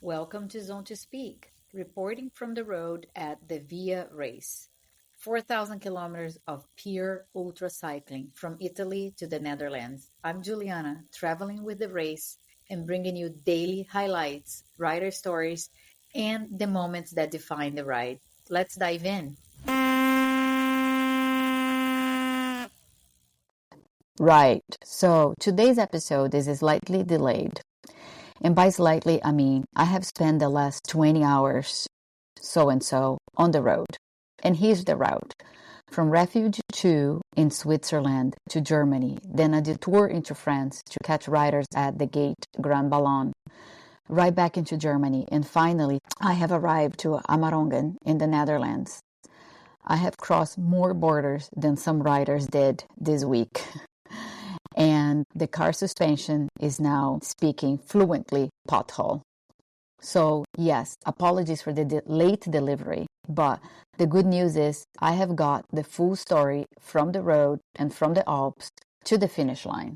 Welcome to Zone to Speak, reporting from the road at the Via Race. 4,000 kilometers of pure ultra cycling from Italy to the Netherlands. I'm Juliana, traveling with the race and bringing you daily highlights, rider stories, and the moments that define the ride. Let's dive in. Right, so today's episode is slightly delayed. And by slightly, I mean I have spent the last 20 hours, so-and-so, on the road. And here's the route. From Refuge 2 in Switzerland to Germany, then a detour into France to catch riders at the gate Grand Ballon, right back into Germany, and finally I have arrived to Amerongen in the Netherlands. I have crossed more borders than some riders did this week. And the car suspension is now speaking fluently pothole. So yes, apologies for the late delivery, but the good news is I have got the full story from the road and from the Alps to the finish line.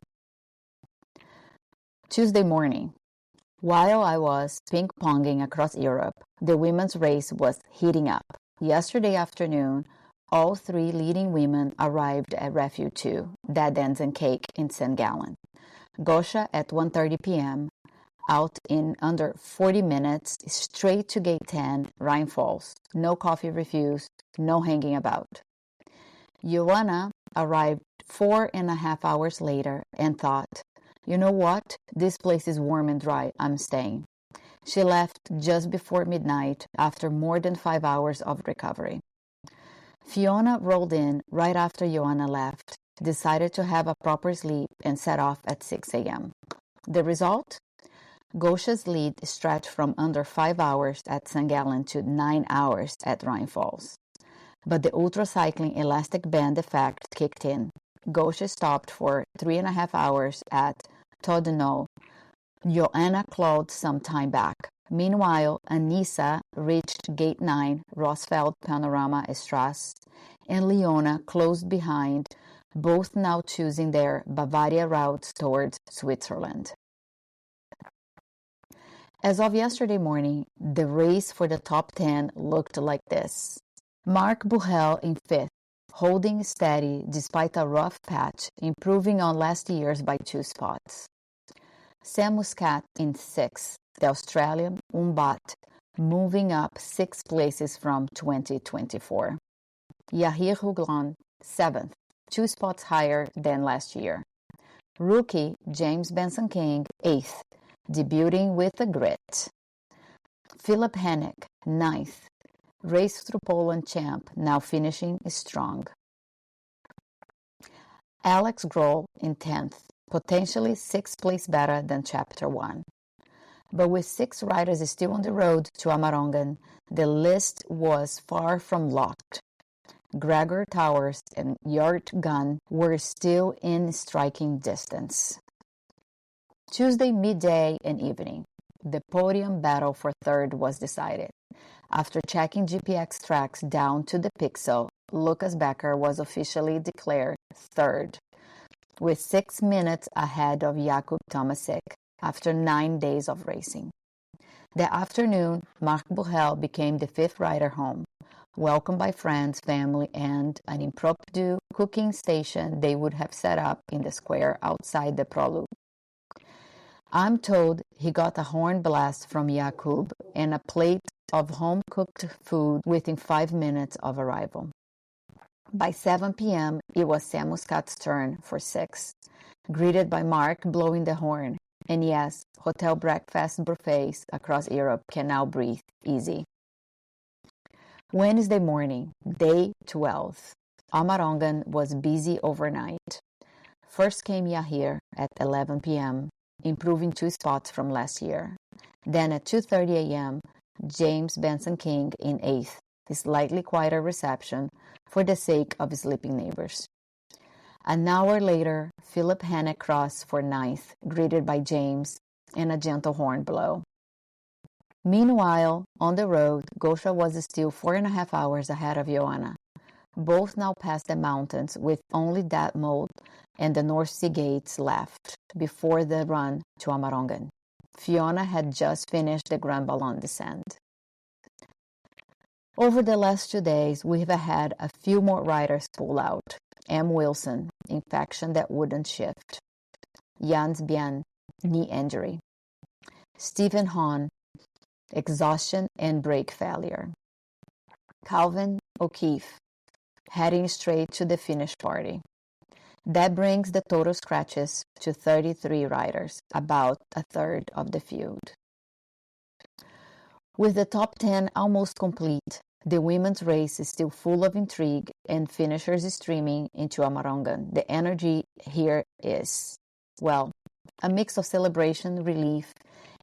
Tuesday morning, while I was ping-ponging across Europe, the women's race was heating up. Yesterday afternoon, all three leading women arrived at Refuge 2, Dead Ends and Cake in St. Gallen. Gosia at 1:30 p.m., out in under 40 minutes, straight to Gate 10, Rhine Falls. No coffee refused, no hanging about. Joanna arrived 4.5 hours later and thought, you know what? This place is warm and dry. I'm staying. She left just before midnight after more than 5 hours of recovery. Fiona rolled in right after Joanna left, decided to have a proper sleep, and set off at 6 a.m. The result? Gosia's lead stretched from under 5 hours at St. Gallen to 9 hours at Rhine Falls. But the ultracycling elastic band effect kicked in. Gosia stopped for 3.5 hours at Todeno. Joanna clawed some time back. Meanwhile, Anissa reached Gate 9, Rosfeld Panorama Strasse, and Leona closed behind, both now choosing their Bavaria routes towards Switzerland. As of yesterday morning, the race for the top 10 looked like this. Mark Huel in 5th, holding steady despite a rough patch, improving on last year's by 2 spots. Sam Muscat in 6th, the Australian Umbat, moving up 6 places from 2024. Yahir Houglan, 7th, 2 spots higher than last year. Rookie James Benson King, 8th, debuting with a grit. Philip Hennick, 9th, Race Through Poland champ, now finishing strong. Alex Grohl in 10th, potentially 6th place better than Chapter 1. But with 6 riders still on the road to Amerongen, the list was far from locked. Gregor Towers and Jort Gunn were still in striking distance. Tuesday midday and evening, the podium battle for 3rd was decided. After checking GPX tracks down to the pixel, Lucas Becker was officially declared 3rd, with 6 minutes ahead of Jakub Tomasik after 9 days of racing. That afternoon, Mark Huel became the 5th rider home, welcomed by friends, family, and an impromptu cooking station they would have set up in the square outside the Proloop. I'm told he got a horn blast from Jakub and a plate of home-cooked food within 5 minutes of arrival. By 7 p.m., it was Sam Muscat's turn for 6th, greeted by Mark blowing the horn. And yes, hotel breakfast buffets across Europe can now breathe easy. Wednesday morning, day 12. Amerongen was busy overnight. First came Yahir at 11 p.m., improving 2 spots from last year. Then at 2:30 a.m., James Benson King in 8th, a slightly quieter reception for the sake of sleeping neighbors. An hour later, Philip Hennick crossed for 9th, greeted by James and a gentle horn blow. Meanwhile, on the road, Gosia was still 4.5 hours ahead of Joanna. Both now passed the mountains with only Detmold and the North Sea gates left before the run to Amerongen. Fiona had just finished the Grand Ballon descent. Over the last 2 days, we have had a few more riders pull out. M. Wilson, infection that wouldn't shift. Jans Bien, knee injury. Stephen Hahn, exhaustion and brake failure. Calvin O'Keefe, heading straight to the finish party. That brings the total scratches to 33 riders, about a third of the field. With the top 10 almost complete, the women's race is still full of intrigue and finishers streaming into Amerongen. The energy here is, well, a mix of celebration, relief,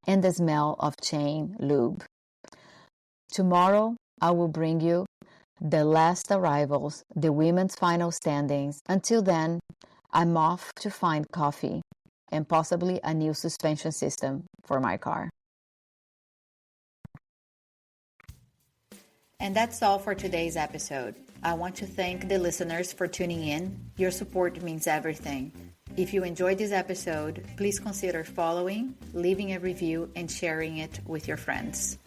and the smell of chain lube. Tomorrow, I will bring you the last arrivals, the women's final standings. Until then, I'm off to find coffee and possibly a new suspension system for my car. And that's all for today's episode. I want to thank the listeners for tuning in. Your support means everything. If you enjoyed this episode, please consider following, leaving a review, and sharing it with your friends.